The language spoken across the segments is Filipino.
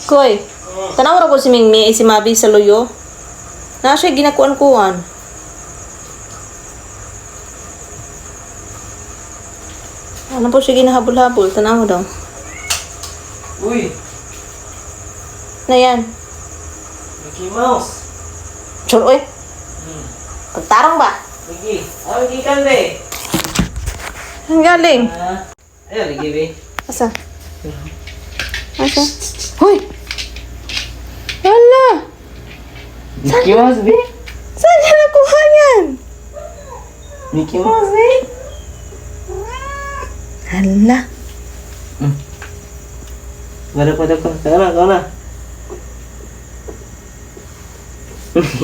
Koy, tanaw ra ko si Mingmi si Mabi sa luyo. Na siya ginakuan-kuan. Ano po siya ginahabol-habol? Tanaw daw. Uy, Na yan. Mickey Mouse. Chur, oy. Pagtarong ba? Mickey. Oh, Mickey kan be. Ang galing. Ayo, Mickey be. Asa? Asa? Hoy! Hala! Mickey Mouse be. Saan niya nakuha yan? Mickey Mouse be. Hala. Pada ko. Kau na.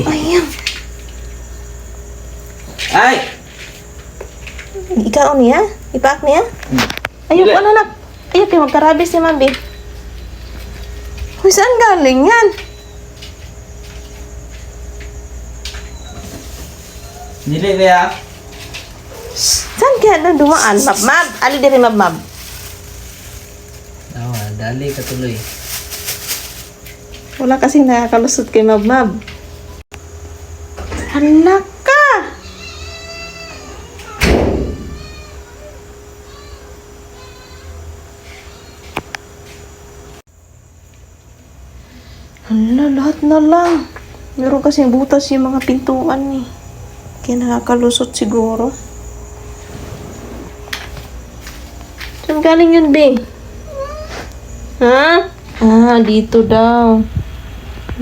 Ayun. Ay! Ikaw niya? Ipaak niya? Ayun Dili. ko anak. Ayun kayo magkarabis si Mabi. Uy, saan galing yan? Dili be ya. Saan kaya na dumaan? Mab. Ali diri mab. Dali ka tuloy. Wala kasing nakakalusot kay mab. Hala ka! Hala, lahat na lang. Meron kasing butas yung mga pintuan eh. Kaya nakakalusot siguro. Saan galing yun, Bing? Ha? Ah, dito daw.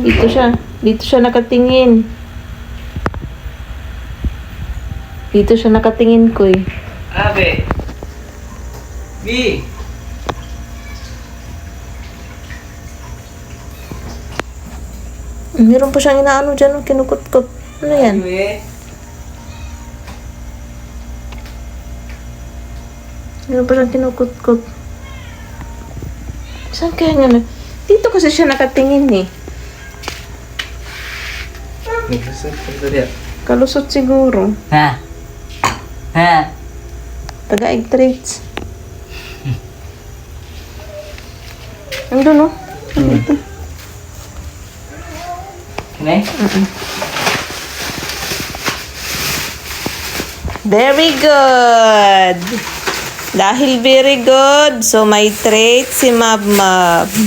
Dito siya nakatingin. Dito siya nakatingin ko eh. Abe. B. Meron pa siyang inaano dyan, kinukot-kot. Ano yan? Meron pa siyang kinukot-kot. Saan kaya nga na? Dito kasi siya nakatingin eh. Kalusot siguro. Ha? Taga-egg traits. Andun oh. Ito. Kene? Very good. Dahil very good, so may trait si Mab.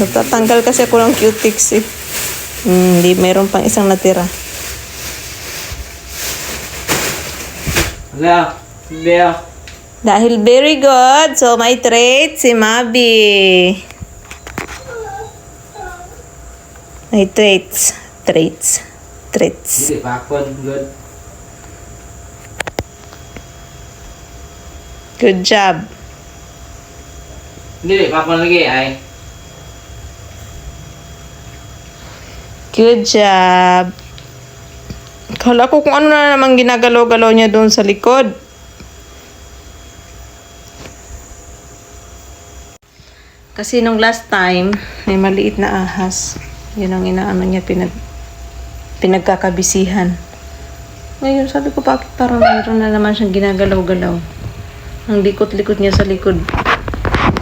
Nagtatanggal kasi ako ng cutics eh. Hindi, meron pang isang natira. Wala. Hindi ah. Dahil very good, so may trait si Mabi. May traits. Hindi pa ako. Good. Good job. Hindi pa ako lagi ay. Good job. Kala ko kung ano na naman ginagalaw-galaw niya doon sa likod. Kasi nung last time, may maliit na ahas. Yun ang inaano niya, pinagkakabisihan. Ngayon, sabi ko, bakit parang mayroon na naman siyang ginagalaw-galaw? Ang likot-likot niya sa likod.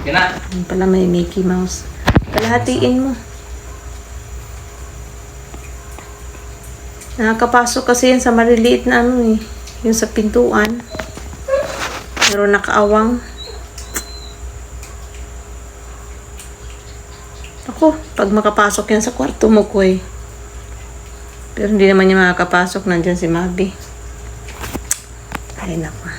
Kena. Yan pala may Mickey Mouse. Kalahatiin mo. Nakakapasok kasi yan sa maliliit na ano eh. Yung sa pintuan. Pero nakaawang. Ako, pag makapasok yan sa kwarto mo ko eh. Pero hindi naman niya makakapasok. Nandyan si Mabi. Ay, naku.